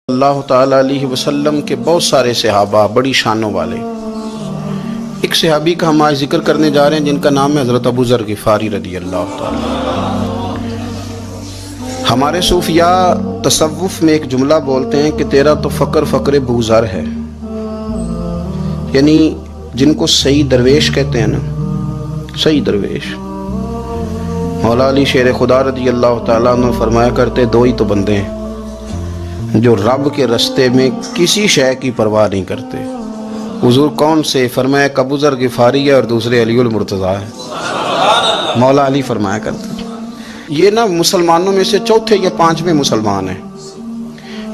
اللہ تعالیٰ علیہ وسلم کے بہت سارے صحابہ بڑی شانوں والے. ایک صحابی کا ہم آج ذکر کرنے جا رہے ہیں جن کا نام ہے حضرت ابو ذر غفاری رضی اللہ تعالیٰ. ہمارے صوفیاء تصوف میں ایک جملہ بولتے ہیں کہ تیرا تو فقر ابو ذر ہے، یعنی جن کو صحیح درویش کہتے ہیں نا، صحیح درویش. مولا علی شیر خدا رضی اللہ تعالیٰ عنہ فرمایا کرتے دو ہی تو بندے ہیں جو رب کے رستے میں کسی شے کی پرواہ نہیں کرتے. حضور کون سے؟ فرمایا ابو ذر غفاری ہے اور دوسرے علی المرتضیٰ ہے. مولا علی فرمایا کرتے یہ نا مسلمانوں میں سے چوتھے یا پانچویں مسلمان ہیں.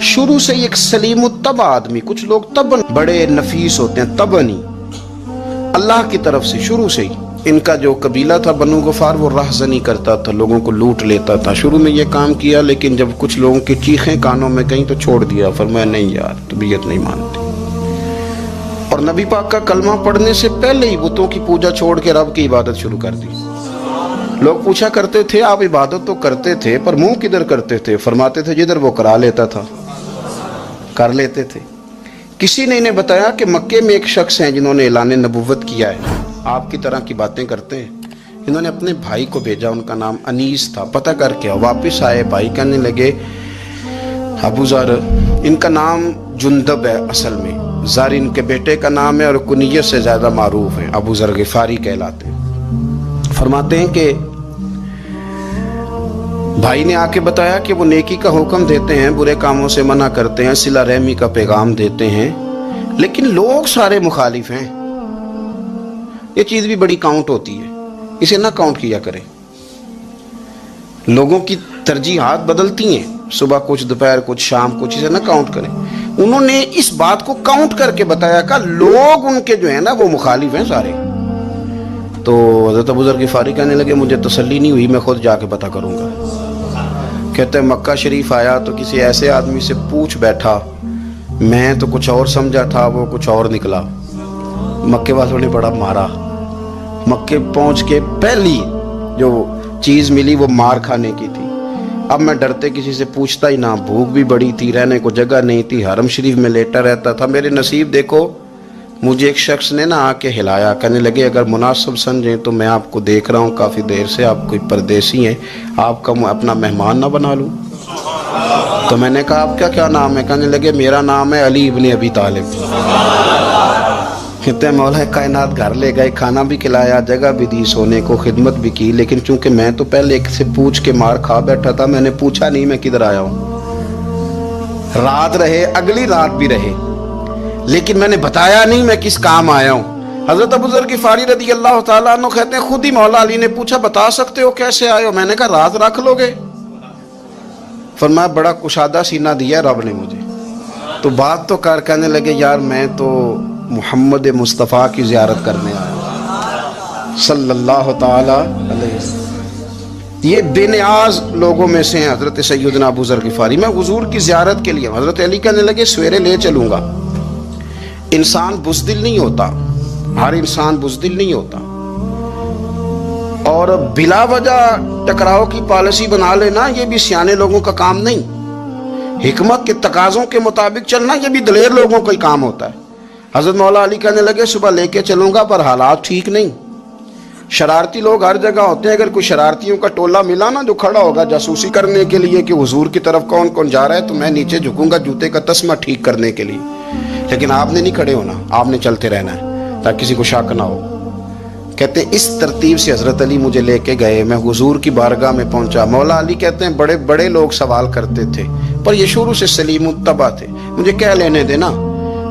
شروع سے ایک سلیم الطبع آدمی، کچھ لوگ طبعاً بڑے نفیس ہوتے ہیں، طبعاً ہی اللہ کی طرف سے شروع سے ہی. ان کا جو قبیلہ تھا بنو غفار وہ راہزنی کرتا تھا، لوگوں کو لوٹ لیتا تھا. شروع میں یہ کام کیا لیکن جب کچھ لوگوں کی چیخیں کانوں میں گئیں تو چھوڑ دیا. فرمایا نہیں یار طبیعت نہیں مانتی. اور نبی پاک کا کلمہ پڑھنے سے پہلے ہی بتوں کی پوجا چھوڑ کے رب کی عبادت شروع کر دی. لوگ پوچھا کرتے تھے آپ عبادت تو کرتے تھے پر منہ کدھر کرتے تھے؟ فرماتے تھے جدھر وہ کرا لیتا تھا کر لیتے تھے. کسی نے انہیں بتایا کہ مکے میں ایک شخص ہیں جنہوں نے اعلان نبوت کیا ہے، آپ کی طرح کی باتیں کرتے ہیں. انہوں نے اپنے بھائی کو بھیجا، ان کا نام انیس تھا. پتہ کر کے واپس آئے، بھائی کہنے لگے ابو ذر، ان کا نام جندب ہے، اصل میں ذر ان کے بیٹے کا نام ہے اور کنیت سے زیادہ معروف ہیں، ابو ذر غفاری کہلاتے ہیں. فرماتے ہیں کہ بھائی نے آ کے بتایا کہ وہ نیکی کا حکم دیتے ہیں، برے کاموں سے منع کرتے ہیں، صلہ رحمی کا پیغام دیتے ہیں، لیکن لوگ سارے مخالف ہیں. یہ چیز بھی بڑی کاؤنٹ ہوتی ہے، اسے نہ کاؤنٹ کیا کریں. لوگوں کی ترجیحات بدلتی ہیں، صبح کچھ دوپہر کچھ شام کچھ، اسے نہ کاؤنٹ کریں. انہوں نے اس بات کو کاؤنٹ کر کے بتایا کہ لوگ ان کے جو ہیں نا وہ مخالف ہیں سارے. تو حضرت ابو ذر غفاری کہنے لگے مجھے تسلی نہیں ہوئی، میں خود جا کے پتہ کروں گا. کہتے ہیں مکہ شریف آیا تو کسی ایسے آدمی سے پوچھ بیٹھا، میں تو کچھ اور سمجھا تھا وہ کچھ اور نکلا. مکے والوں نے بڑا مارا. مکے پہنچ کے پہلی جو چیز ملی وہ مار کھانے کی تھی. اب میں ڈرتے کسی سے پوچھتا ہی نہ، بھوک بھی بڑی تھی، رہنے کو جگہ نہیں تھی، حرم شریف میں لیٹا رہتا تھا. میرے نصیب دیکھو مجھے ایک شخص نے نہ آ کے ہلایا، کہنے لگے اگر مناسب سمجھیں تو میں آپ کو دیکھ رہا ہوں کافی دیر سے، آپ کوئی پردیسی ہیں، آپ کا اپنا مہمان نہ بنا لوں. تو میں نے کہا آپ کا کیا نام ہے؟ کہنے لگے میرا نام ہے علی ابن ابی طالب. کہتے ہیں مولا کائنات گھر لے گئے، کھانا بھی کھلایا، جگہ بھی دی، سونے کو خدمت بھی کی، لیکن چونکہ میں تو پہلے ایک سے پوچھ کے مار کھا بیٹھا تھا، میں نے پوچھا نہیں میں کدھر آیا ہوں. رات رہے، اگلی رات بھی رہے، لیکن میں نے بتایا نہیں میں کس کام آیا ہوں. حضرت ابو ذر غفاری رضی اللہ تعالیٰ عنہ کہتے ہیں خود ہی مولا علی نے پوچھا بتا سکتے ہو کیسے آئے ہو؟ میں نے کہا راز رکھ لو گے؟ فرمایا بڑا کشادہ سینہ دیا رب نے مجھے. تو بات تو کر، کہنے لگے یار میں تو محمد مصطفیٰ کی زیارت کرنے آیا صلی اللہ تعالی علیہ وسلم. یہ بے نیاز لوگوں میں سے ہیں حضرت سیدنا ابو ذر غفاری. میں حضور کی زیارت کے لیے. حضرت علی کہنے لگے سویرے لے چلوں گا. انسان بزدل نہیں ہوتا، ہر انسان بزدل نہیں ہوتا، اور بلا وجہ ٹکراؤ کی پالیسی بنا لینا یہ بھی سیانے لوگوں کا کام نہیں. حکمت کے تقاضوں کے مطابق چلنا یہ بھی دلیر لوگوں کا ہی کام ہوتا ہے. حضرت مولا علی کہنے لگے صبح لے کے چلوں گا پر حالات ٹھیک نہیں. شرارتی لوگ ہر جگہ ہوتے ہیں، اگر کوئی شرارتیوں کا ٹولہ ملا نا جو کھڑا ہوگا جاسوسی کرنے کے لیے کہ حضور کی طرف کون کون جا رہا ہے، تو میں نیچے جھکوں گا جوتے کا تسمہ ٹھیک کرنے کے لیے. لیکن آپ نے نہیں کھڑے ہونا، آپ نے چلتے رہنا ہے تاکہ کسی کو شک نہ ہو. کہتے ہیں اس ترتیب سے حضرت علی مجھے لے کے گئے. میں حضور کی بارگاہ میں پہنچا. مولا علی کہتے ہیں بڑے بڑے لوگ سوال کرتے تھے پر یہ شروع سے سلیم الطبع تھے. مجھے کہہ لینے دینا،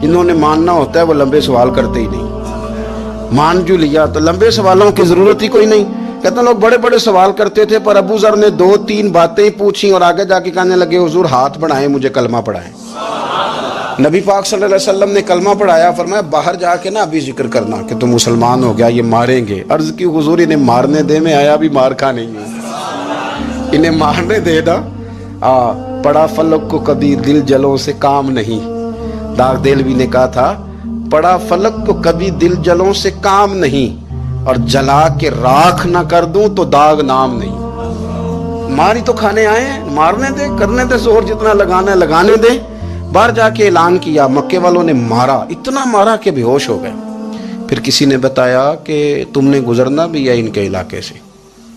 جنہوں نے ماننا ہوتا ہے وہ لمبے سوال کرتے ہی نہیں. مان جو لیا تو لمبے سوالوں کی ضرورت ہی کوئی نہیں. کہتے ہیں لوگ بڑے بڑے سوال کرتے تھے پر ابو ذر نے 2-3 باتیں پوچھی اور آگے جا کے کہنے لگے حضور ہاتھ بڑھائیں مجھے کلمہ پڑھائیں. نبی پاک صلی اللہ علیہ وسلم نے کلمہ پڑھایا. فرمایا باہر جا کے نا ابھی ذکر کرنا کہ تم مسلمان ہو گیا، یہ ماریں گے. عرض کی حضور انہیں مارنے دے، میں آیا بھی مار کھا نہیں ہوں، انہیں مارنے دے نا. پڑا فلک کو کبھی دل جلوں سے کام نہیں. داغ دہلوی نے کہا تھا پڑا فلک کو کبھی دل جلوں سے کام نہیں، اور جلا کے راکھ نہ کر دوں تو داغ نام نہیں. ماری تو کھانے آئے ہیں، مارنے دے، کرنے دے، زور جتنا لگانا ہے لگانے دے. बाहर जाके ऐलान किया, मक्के वालों ने मारा, इतना मारा कि बेहोश हो गए। फिर किसी ने बताया कि तुमने गुजरना भी है इनके इलाके से,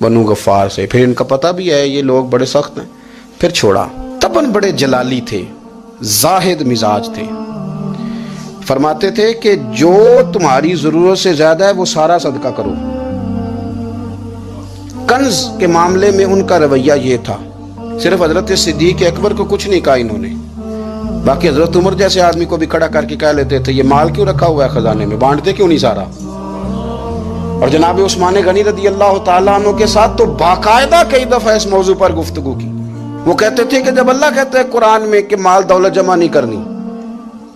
बनु गफ्फार से, फिर इनका पता भी है ये लोग बड़े सख्त हैं। फिर छोड़ा। तबन बड़े जलाली थे, जाहिद मिजाज थे, फरमाते थे कि जो तुम्हारी जरूरत से ज्यादा है वो सारा सदका करो। कंज के मामले में उनका रवैया ये था। सिर्फ हजरत सिद्दीक अकबर को कुछ नहीं कहा इन्होंने, बाकी हजरत उमर जैसे आदमी को भी खड़ा करके कह लेते थे ये माल क्यों रखा हुआ है खजाने में, बांटते क्यों नहीं सारा। और जनाब उस्मान गनी रदी अल्लाह ताला अन्हु के साथ तो बाकायदा कई दफा इस मौजू पर गुफ्तगू की। वो कहते थे कि जब अल्लाह कहते हैं कुरान में कि माल दौलत जमा नहीं करनी,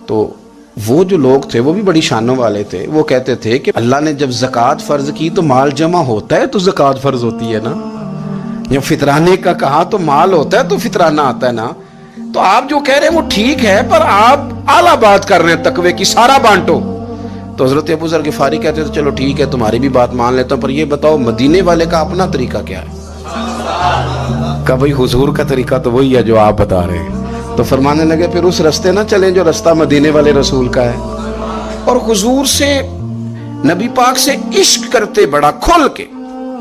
तो वो जो लोग थे वो भी बड़ी शानों वाले थे। वो कहते थे कि अल्लाह ने जब ज़कात फर्ज की तो माल जमा होता है तो ज़कात फर्ज होती है ना, जब फितराने का कहा तो माल होता है तो फितराना आता है ना। तो आप जो कह रहे हैं वो ठीक है, पर आप आला बात कर रहे हैं तकवे की, सारा बांटो। तो हजरत अबू ज़र गिफारी कहते थे चलो ठीक है तुम्हारी भी बात मान लेता हूं, पर ये बताओ मदीने वाले का अपना तरीका क्या है। कहा भाई हुजूर का तरीका तो वही है जो आप बता रहे हैं। तो फरमाने लगे फिर उस रास्ते ना चलें जो रास्ता मदीने वाले रसूल का है। और हुजूर से, नबी पाक से इश्क करते बड़ा खुल के।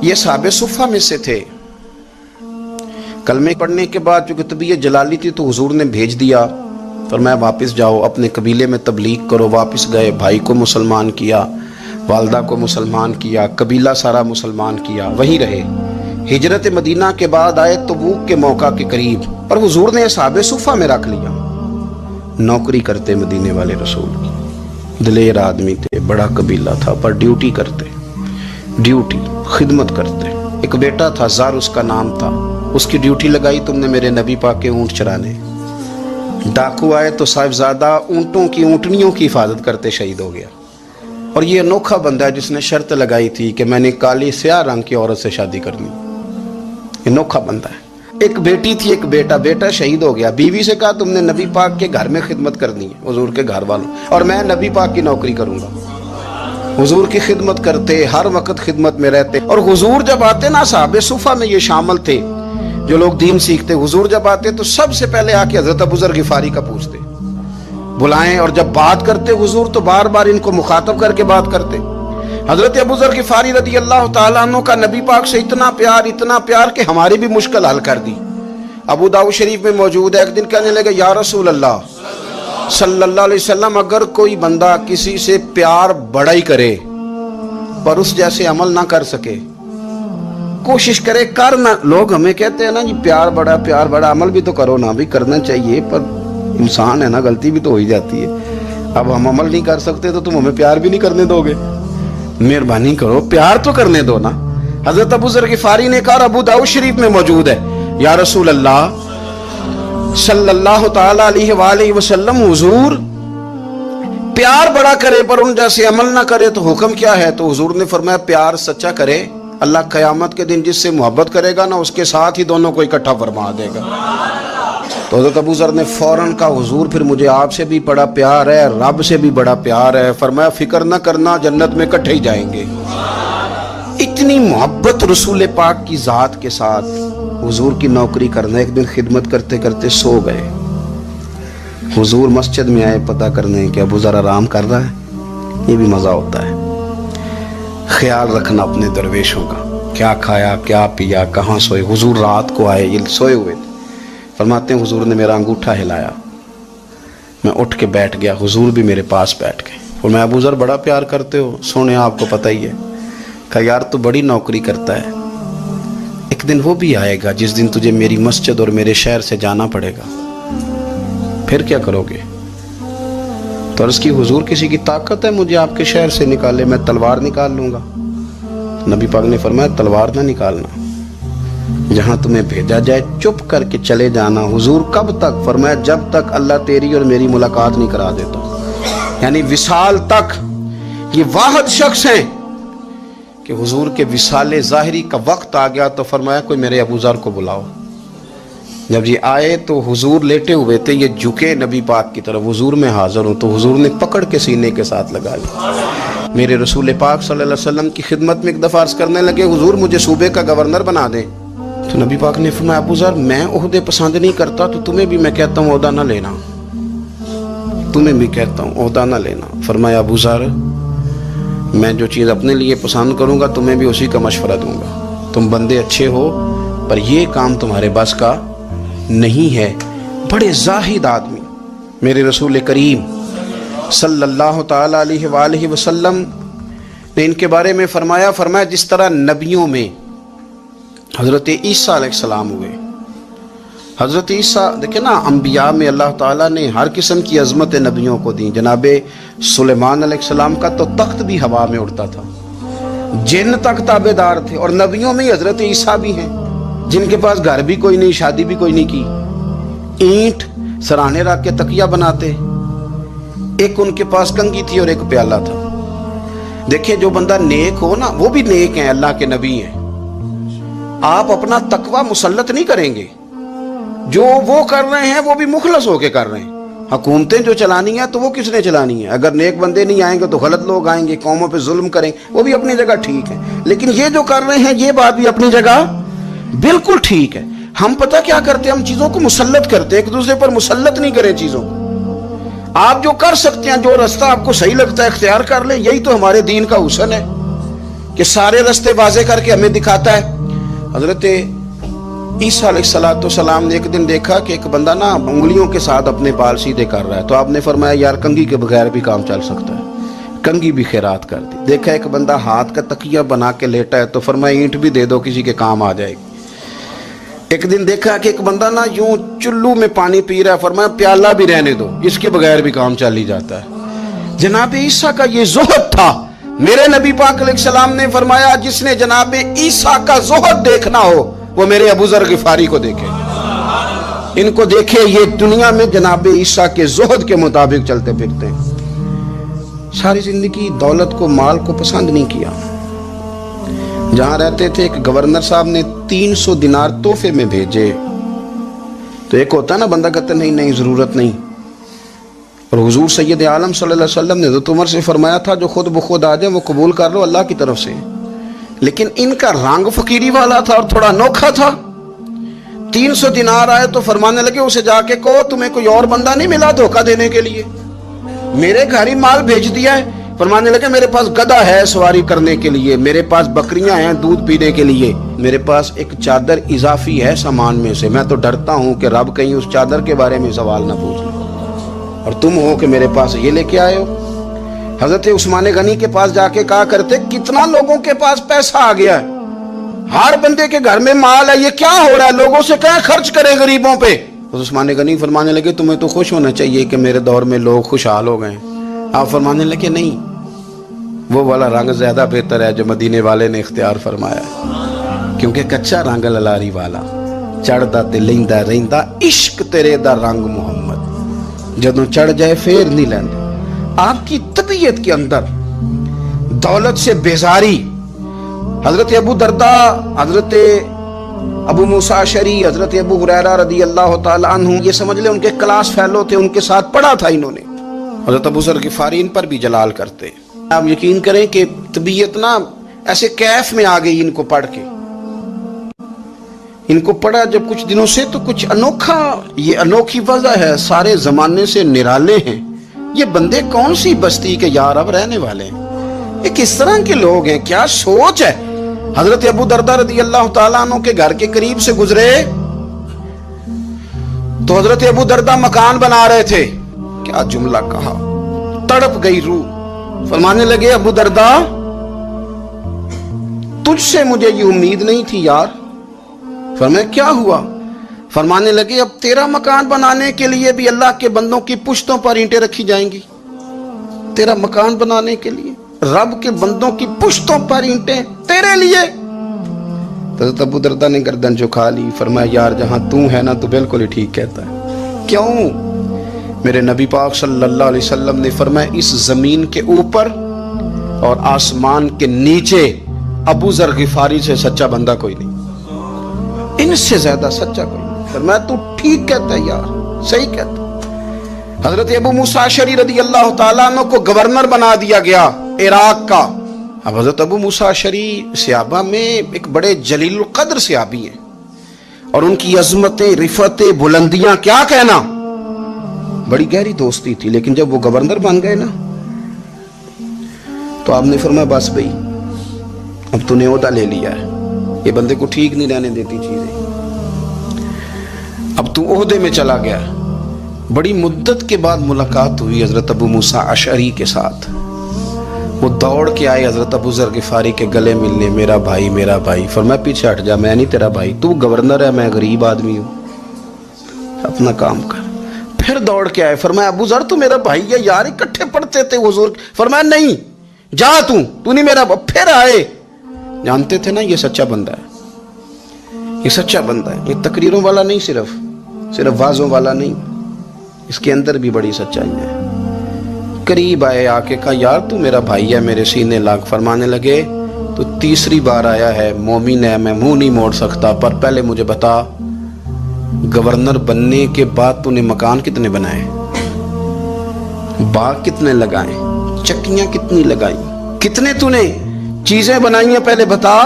ये साहबे सुफ़ा में से थे। कलमे पढ़ने के बाद चूंकि तबीयत जलाली थी तो हुजूर ने भेज दिया, फरमाया वापस जाओ अपने कबीले में तबलीग करो। वापस गए, भाई को मुसलमान किया, वालदा को मुसलमान किया, कबीला सारा मुसलमान किया, वहीं रहे। हिजरत मदीना के बाद आए तबूक के मौका के करीब, और हुजूर ने साहबे सुफ़ा में रख लिया। नौकरी करते मदीने वाले रसूल की, दिलेर आदमी थे, बड़ा कबीला था, पर ड्यूटी करते, ड्यूटी खिदमत करते। एक बेटा था ज़ार उसका नाम था, उसकी ड्यूटी लगाई तुमने मेरे नबी पाक के ऊँट चराने। डाकू आए तो साहिबजादा ऊँटों की, ऊँटनियों की हिफाजत करते शहीद हो गया। और ये अनोखा बंदा है जिसने शर्त लगाई थी कि मैंने काली स्याह रंग की औरत से शादी करनी। अनोखा बंदा है। एक बेटी थी, एक बेटा, बेटा शहीद हो गया। बीवी से कहा तुमने नबी पाक के घर में खिदमत करनी है, हुजूर के घर वालों, और मैं नबी पाक की नौकरी करूंगा। हुजूर की खिदमत करते, हर वक्त खिदमत में रहते। और हुजूर जब आते ना, साहबे सुफ़ा में ये शामिल थे जो लोग दीन सीखते। हुजूर जब आते तो सबसे पहले आके हजरत अबू ज़र गिफारी का पूछते, बुलाएं, और जब बात करते हुजूर तो बार बार इनको मुखातब करके बात करते। हजरत अबू ज़र गिफारी रदी अल्लाह ताला अन्हु का नबी पाक से इतना प्यार कि हमारी भी मुश्किल हल कर दी। अबू दाऊद शरीफ में मौजूद है, एक दिन कहने लगे या रसूल अल्लाह सल्लल्लाहु अलैहि वसल्लम, अगर कोई बंदा किसी से प्यार बड़ा ही करे पर उस जैसे अमल ना कर सके, कोशिश करे कर ना। लोग हमें कहते हैं ना जी प्यार बड़ा, अमल भी तो करो ना, भी करना चाहिए, पर इंसान है ना, गलती भी तो हो ही जाती है। अब हम अमल नहीं कर सकते तो तुम हमें प्यार भी नहीं करने दोगे, मेहरबानी करो प्यार तो करने दो ना। हजरत अबू ज़र गिफारी ने कहा, अबू दाऊद शरीफ में मौजूद है, या रसूल अल्लाह सल्लल्लाहु ताला अलैहि वसल्लम, हुजूर प्यार बड़ा करे पर उन जैसे अमल ना करे तो हुक्म क्या है। तो हुजूर ने फरमाया प्यार सच्चा करे, अल्लाह क़यामत के दिन जिससे मोहब्बत करेगा ना उसके साथ ही दोनों को इकट्ठा फरमा देगा। तो हज़रत अबू ज़र ने फौरन कहा, हुजूर फिर मुझे आपसे भी बड़ा प्यार है, रब से भी बड़ा प्यार है। फरमाया फिक्र न करना, जन्नत में इकट्ठे ही जाएंगे। इतनी मोहब्बत रसूल पाक की ज़ात के साथ हुजूर की नौकरी करना। एक दिन खिदमत करते करते सो गए। हुजूर मस्जिद में आए पता करने कि अबू ज़र आराम कर रहा है। ये भी मज़ा होता है, ख्याल रखना अपने दरवेशों का, क्या खाया क्या पिया, कहाँ सोए। हुजूर रात को आए, ये सोए हुए थे। फरमाते हैं हुजूर ने मेरा अंगूठा हिलाया, मैं उठ के बैठ गया, हुजूर भी मेरे पास बैठ गए। और मैं अबू ज़र बड़ा प्यार करते हो, सोने आपको पता ही है। कहा यार तू बड़ी नौकरी करता है, एक दिन वो भी आएगा जिस दिन तुझे मेरी मस्जिद और मेरे शहर से जाना पड़ेगा, फिर क्या करोगे। तो अर्ज़ की हुजूर किसी की ताकत है मुझे आपके शहर से निकाले, मैं तलवार निकाल लूँगा। नबी पाक ने फरमाया तलवार ना निकालना, जहां तुम्हें भेजा जाए चुप करके चले जाना। हुजूर कब तक। फरमाया जब तक अल्लाह तेरी और मेरी मुलाकात नहीं करा देता, यानी विसाल तक। ये वाहिद शख्स हैं कि हुजूर के विसाले ज़ाहिरी का वक्त आ गया तो फरमाया कोई मेरे अबू ज़र को बुलाओ। जब ये आए तो हुजूर लेटे हुए थे, ये झुके नबी पाक की तरफ, हुजूर में हाजिर हूँ। तो हुजूर ने पकड़ के सीने के साथ लगा लिया। मेरे रसूल पाक सल्लल्लाहु अलैहि वसल्लम की खिदमत में एक दफ़ा अर्ज़ करने लगे, हुजूर मुझे सूबे का गवर्नर बना दें। तो नबी पाक ने फरमाया अबू ज़र मैं ओहदे पसंद नहीं करता, तो तुम्हें भी मैं कहता हूँ ओहदा ना लेना, तुम्हें भी कहता हूँ ओहदा ना लेना। फरमाया अबू ज़र, मैं जो चीज़ अपने लिए पसंद करूँगा तुम्हें भी उसी का मशवरा दूंगा। तुम बंदे अच्छे हो पर यह काम तुम्हारे बस का नहीं है। बड़े जाहिद आदमी मेरे रसूल करीम सल्लल्लाहु ताला अलैहि वसल्लम ने इनके बारे में फरमाया जिस तरह नबियों में हज़रत ईसा अलैहिस्सलाम हुए। हज़रत ईसा देखिए ना, अंबिया में अल्लाह ताला ने हर किस्म की अज़मत नबियों को दी। जनाबे सुलेमान अलैहिस्सलाम का तो तख्त भी हवा में उड़ता था, जिन तक ताबेदार थे। और नबियों में हज़रत ईसा भी हैं जिनके पास घर भी कोई नहीं, शादी भी कोई नहीं की, ईंट सराहने रख के तकिया बनाते। एक उनके पास कंघी थी और एक प्याला था। देखिए जो बंदा नेक हो ना, वो भी नेक है, अल्लाह के नबी हैं। आप अपना तकवा मुसल्लत नहीं करेंगे, जो वो कर रहे हैं वो भी मुखलस होके कर रहे हैं। हुकूमतें जो चलानी है तो वो किसने चलानी है? अगर नेक बंदे नहीं आएंगे तो गलत लोग आएंगे, कौमों पे जुल्म करेंगे, वो भी अपनी जगह ठीक है। लेकिन ये जो कर रहे हैं ये बात भी अपनी जगह बिल्कुल ठीक है। हम पता क्या करते हैं, हम चीजों को मुसल्लत करते हैं, एक दूसरे पर मुसल्लत नहीं करें चीजों को। आप जो कर सकते हैं, जो रास्ता आपको सही लगता है इख्तियार कर ले। यही तो हमारे दीन का हुस्न है कि सारे रास्ते वाज़े करके हमें दिखाता है। हजरत ईसा अलैहिस्सलाम ने एक दिन देखा कि एक बंदा ना उंगलियों के साथ अपने बाल सीधे कर रहा है, तो आपने फरमाया यार कंघी के बगैर भी काम चल सकता है। कंघी भी खैरात कर दी। देखा एक बंदा हाथ का तकिया बना के लेटा है, तो फरमाया ईंट भी दे दो, किसी के काम आ जाएगी। एक दिन देखा कि एक बंदा ना यूं चुल्लू में पानी पी रहा है, फरमाया प्याला भी रहने दो, इसके बगैर भी काम चल ही जाता है। जनाब ईसा का ये ज़ुहद था। मेरे नबी पाक अलैहिस्सलाम ने फरमाया जिसने जनाब ईसा का ज़ुहद देखना हो वो मेरे अबू ज़र गिफारी को देखे, इनको देखे। ये दुनिया में जनाब ईसा के ज़ुहद के मुताबिक चलते फिरते हैं। सारी जिंदगी दौलत को, माल को पसंद नहीं किया। जहां रहते थे एक गवर्नर साहब ने 300 दिनार तोहफे में भेजे। तो एक होता ना बंदा कहता नहीं नहीं जरूरत नहीं। और हुजूर सैयद आलम सल्लल्लाहु अलैहि वसल्लम ने हज़रत उमर से फरमाया था जो खुद ब खुद आ जाए वो कबूल कर लो अल्लाह की तरफ से। लेकिन इनका रंग फकीरी वाला था और थोड़ा अनोखा था। 300 दिनार आए तो फरमाने लगे उसे जाके कहो तुम्हें कोई और बंदा नहीं मिला धोखा देने के लिए, मेरे घर ही माल भेज दिया है। फरमाने लगे मेरे पास गधा है सवारी करने के लिए, मेरे पास बकरियां हैं दूध पीने के लिए, मेरे पास एक चादर इजाफी है सामान में से। मैं तो डरता हूं कि रब कहीं उस चादर के बारे में सवाल ना पूछ ले, और तुम हो कि मेरे पास ये लेके आए हो। हजरत उस्मान गनी के पास जाके कहा करते कितना लोगों के पास पैसा आ गया है, हर बंदे के घर में माल है, ये क्या हो रहा है, लोगों से क्या खर्च करें गरीबों पे। उस्मान गनी फरमाने लगे तुम्हें तो खुश होना चाहिए कि मेरे दौर में लोग खुशहाल हो गए। आप फरमाने लगे नहीं, वो वाला रंग ज्यादा बेहतर है जो मदीने वाले ने इख्तियार फरमाया, क्योंकि कच्चा रंग ललारी वाला चढ़दा ते लैंदा रहिंदा इश्क तेरे दा रंग मुहम्मद, जदों चढ़ जाए फिर नहीं लैंदे। आपकी तबीयत के अंदर दौलत से बेजारी, हजरत अबू दरदा, हजरत अबू मूसा अशरी, हजरत अबू हुरैरा रदी अल्लाह ताला अन्हु, ये समझ ले उनके क्लास फेलो थे, उनके साथ पढ़ा था इन्होंने। हजरत अबू ज़र गिफारी इन पर भी जलाल करते। आप यकीन करें कि तबीयत ना ऐसे कैफ में आ गई इनको पढ़ के। इनको पढ़ा जब कुछ दिनों से तो कुछ अनोखा, ये अनोखी वजह है, सारे जमाने से निराले हैं ये बंदे, कौन सी बस्ती के यार अब रहने वाले हैं, ये किस तरह के लोग हैं, क्या सोच है। हजरत अबू दरदा रदी अल्लाह ताला अन्हु के घर के करीब से गुजरे तो हजरत अबू दरदा मकान बना रहे थे। क्या जुमला कहा, तड़प गई रूह। फरमाने लगे अबू दरदा तुझसे मुझे ये उम्मीद नहीं थी यार। फरमाया क्या हुआ। फरमाने लगे अब तेरा मकान बनाने के लिए भी अल्लाह के बंदों की पुश्तों पर ईंटें रखी जाएंगी। तेरा मकान बनाने के लिए रब के बंदों की पुश्तों पर ईंटें तेरे लिए। तो अबू दरदा ने गर्दन झुका ली। फरमाया यार जहां तू है ना तो बिल्कुल ही ठीक कहता है। क्यों। मेरे नबी पाक सल्लल्लाहु अलैहि वसल्लम ने फरमाया इस जमीन के ऊपर और आसमान के नीचे अबू ज़र गिफारी से सच्चा बंदा कोई नहीं, इनसे ज्यादा सच्चा कोई नहीं। फरमाया तू ठीक कहता है यार, सही कहता। हजरत अबू मूसा अशरी रदी अल्लाह ताला अन्हु को गवर्नर बना दिया गया इराक का। अब हजरत अबू मूसा अशरी सहाबा में एक बड़े जलील कद्र सहाबी हैं और उनकी अजमतें, रिफतें, बुलंदियां क्या कहना, بڑی گہری دوستی تھی، لیکن جب وہ گورنر بن گئے نا تو آپ نے فرمایا بس بھائی اب تو نے عہدہ لے لیا ہے، یہ بندے کو ٹھیک نہیں رہنے دیتی چیزیں، اب تو عہدے میں چلا گیا۔ بڑی مدت کے بعد ملاقات ہوئی حضرت ابو موسیٰ اشعری کے ساتھ، وہ دوڑ کے آئے حضرت ابو ذر غفاری کے گلے ملنے، میرا بھائی میرا بھائی۔ فرمایا پیچھے ہٹ جا، میں نہیں تیرا بھائی، تو گورنر ہے، میں غریب آدمی ہوں، اپنا کام کر۔ پھر دوڑ کے آئے، فرمایا ابو ذر تو میرا بھائی ہے یار، اکٹھے پڑھتے تھے حضور۔ فرمایا نہیں، جا تو نہیں میرا۔ پھر آئے، جانتے تھے نا یہ سچا بندہ ہے، یہ سچا بندہ ہے، یہ تقریروں والا نہیں، صرف وعظوں والا نہیں، اس کے اندر بھی بڑی سچائی ہے۔ قریب آئے، آ کے کہا یار تو میرا بھائی ہے، میرے سینے لاگ۔ فرمانے لگے تو تیسری بار آیا ہے، مومن ہے، میں منہ نہیں موڑ سکتا، پر پہلے مجھے بتا گورنر بننے کے بعد تو نے مکان کتنے بنائے، باغ کتنے لگائے، چکیاں کتنی لگائی، کتنے تو نے چیزیں بنائی ہیں، پہلے بتا۔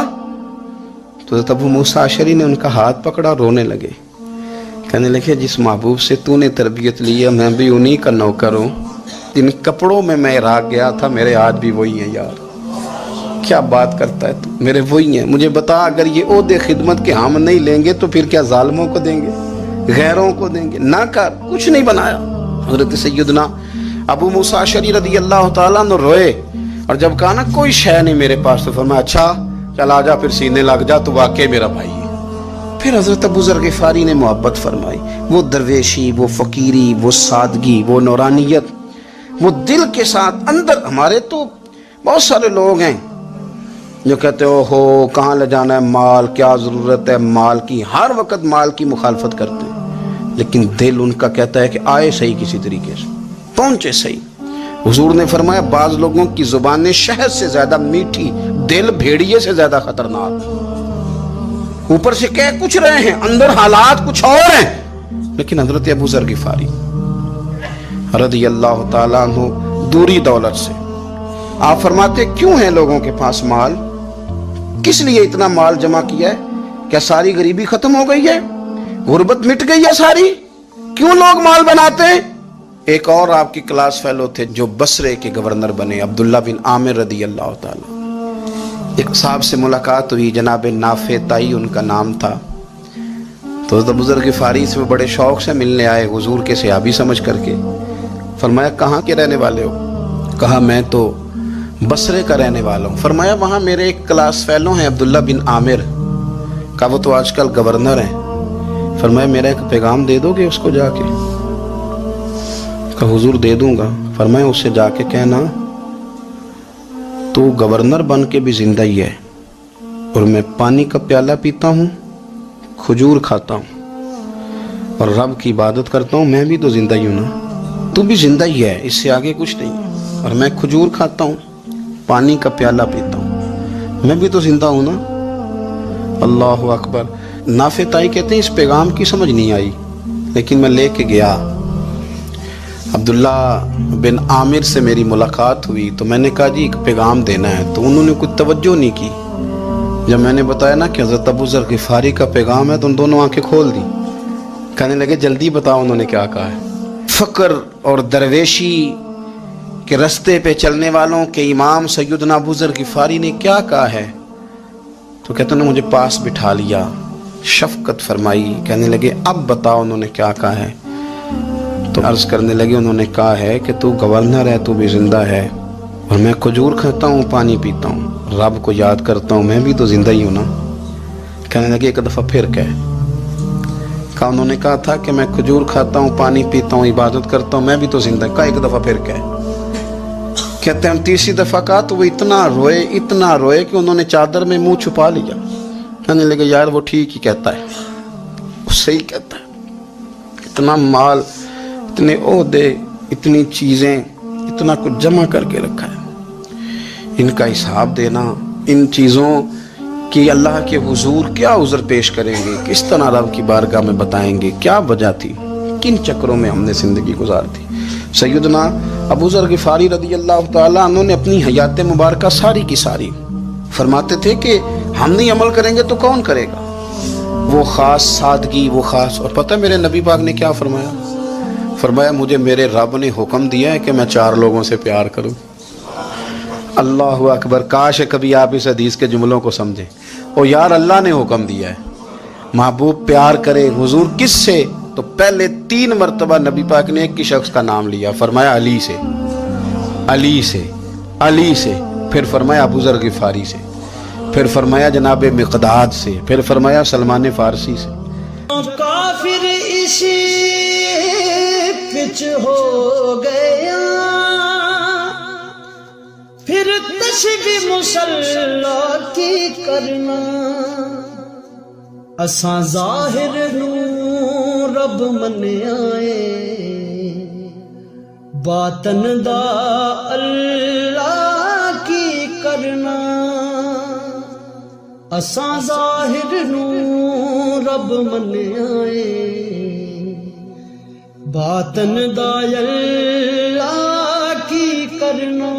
تو ابو موسیٰ اشعری نے ان کا ہاتھ پکڑا، رونے لگے، کہنے لگے جس محبوب سے تو نے تربیت لی ہے میں بھی انہی کا نوکر ہوں، ان کپڑوں میں عراق گیا تھا، میرے ہاتھ بھی وہی ہیں یار، کیا بات کرتا ہے تو، میرے وہی ہیں۔ مجھے بتا اگر یہ عہدے خدمت کے ہم نہیں لیں گے تو پھر کیا ظالموں کو دیں گے، غیروں کو دیں گے؟ نہ کر، کچھ نہیں بنایا۔ حضرت سیدنا ابو موسیٰ اشعری رضی اللہ تعالیٰ عنہ روئے، اور جب کہا نا کوئی شے نہیں میرے پاس، تو فرمایا اچھا چل آ جا، پھر سینے لگ جا، تو واقعی میرا بھائی ہے۔ پھر حضرت ابو ذر غفاری نے محبت فرمائی، وہ درویشی، وہ فقیری، وہ سادگی، وہ نورانیت، وہ دل کے ساتھ اندر۔ ہمارے تو بہت سارے لوگ ہیں جو کہتے ہو کہاں لے جانا ہے مال، کیا ضرورت ہے مال کی، ہر وقت مال کی مخالفت کرتے ہیں، لیکن دل ان کا کہتا ہے کہ آئے صحیح، کسی طریقے سے پہنچے صحیح۔ حضور نے فرمایا بعض لوگوں کی زبانیں شہد سے زیادہ میٹھی، دل بھیڑیے سے زیادہ خطرناک، اوپر سے کہہ کچھ رہے ہیں اندر حالات کچھ اور ہیں۔ لیکن حضرت ابو ذر غفاری رضی اللہ تعالیٰ عنہ دوری دولت سے، آپ فرماتے کیوں ہیں لوگوں کے پاس مال، کس لیے اتنا مال جمع کیا ہے؟ کیا ساری غریبی ختم ہو گئی ہے، غربت مٹ گئی ہے ساری؟ کیوں لوگ مال بناتے ہیں؟ ایک اور آپ کی کلاس فیلو تھے جو بصرے کے گورنر بنے، عبداللہ بن عامر رضی اللہ تعالیٰ۔ ایک صاحب سے ملاقات ہوئی، جناب نافع تائی ان کا نام تھا، تو ابو ذر غفاری سے وہ بڑے شوق سے ملنے آئے، حضور کے صحابی سمجھ کر کے۔ فرمایا کہاں کے رہنے والے ہو؟ کہا میں تو بصرے کا رہنے والا ہوں۔ فرمایا وہاں میرے ایک کلاس فیلو ہیں عبداللہ بن عامر، کہا وہ تو آج کل گورنر ہیں۔ فرمایا میرا ایک پیغام دے دو گے اس کو جا کے؟ کہا حضور دے دوں گا۔ فرمایا اس سے جا کے کہنا تو گورنر بن کے بھی زندہ ہی ہے، اور میں پانی کا پیالہ پیتا ہوں، کھجور کھاتا ہوں اور رب کی عبادت کرتا ہوں، میں بھی تو زندہ ہی ہوں نا، تو بھی زندہ ہی ہے، اس سے آگے کچھ نہیں ہے، اور میں کھجور کھاتا ہوں، پانی کا پیالہ پیتا ہوں، میں بھی تو زندہ ہوں نا۔ اللہ اکبر۔ نافع تائی کہتے ہیں اس پیغام کی سمجھ نہیں آئی، لیکن میں لے کے گیا، عبداللہ بن عامر سے میری ملاقات ہوئی، تو میں نے کہا جی ایک پیغام دینا ہے، تو انہوں نے کوئی توجہ نہیں کی۔ جب میں نے بتایا نا کہ حضرت ابو ذر غفاری کا پیغام ہے، تو ان دونوں آنکھیں کھول دی، کہنے لگے جلدی بتاؤ انہوں نے کیا کہا ہے۔ فقر اور درویشی کے رستے پہ چلنے والوں کے امام سیدنا ابو ذر غفاری نے کیا کہا ہے؟ تو کہتے ہیں مجھے پاس بٹھا لیا، شفقت فرمائی، کہنے لگے اب بتاؤ انہوں نے کیا کہا ہے؟ تو عرض کرنے لگے انہوں نے کہا ہے کہ تو گورنر ہے، تو بھی زندہ ہے، اور میں کھجور کھاتا ہوں، پانی پیتا ہوں، رب کو یاد کرتا ہوں، میں بھی تو زندہ ہی ہوں نا۔ کہنے لگے ایک دفعہ پھر کہہ۔ کہا انہوں نے کہا تھا کہ میں کھجور کھاتا ہوں، پانی پیتا ہوں، عبادت کرتا ہوں، میں بھی تو زندہ۔ کہا ایک دفعہ پھر کہہ۔ کہتے ہیں ہم تیسری دفعہ کہا تو وہ اتنا روئے کہ انہوں نے چادر میں منہ چھپا لیا۔ کہنے لگے یار وہ ٹھیک ہی کہتا ہے، وہ صحیح کہتا ہے، اتنا مال، اتنے عہدے، اتنی چیزیں، اتنا کچھ جمع کر کے رکھا ہے، ان کا حساب دینا، ان چیزوں کی اللہ کے حضور کیا عذر پیش کریں گے، کس طرح رب کی بارگاہ میں بتائیں گے، کیا وجہ تھی، کن چکروں میں ہم نے زندگی گزار دی۔ سیدنا ابو ذر غفاری رضی اللہ تعالیٰ عنہ نے اپنی حیات مبارکہ ساری کی ساری فرماتے تھے کہ ہم نہیں عمل کریں گے تو کون کرے گا، وہ خاص سادگی، وہ خاص، اور پتہ میرے نبی پاک نے کیا فرمایا؟ فرمایا مجھے میرے رب نے حکم دیا ہے کہ میں 4 لوگوں سے پیار کروں۔ اللہ اکبر، کاش کبھی آپ اس حدیث کے جملوں کو سمجھیں۔ او یار، اللہ نے حکم دیا ہے محبوب پیار کرے۔ حضور کس سے؟ تو پہلے 3 مرتبہ نبی پاک نے ایک ہی شخص کا نام لیا، فرمایا علی سے، علی سے، علی سے، پھر فرمایا ابو ذر غفاری سے، پھر فرمایا جناب مقداد سے، پھر فرمایا سلمان فارسی سے۔ کافر اسی پچ ہو گیا، پھر تشبیہ مصلا کی کرنا، اساں ظاہر نو رب منیائے، باطن دا اللہ کی کرنا، اساں ظاہر نو رب منیائے، باطن دا اللہ کی کرنا۔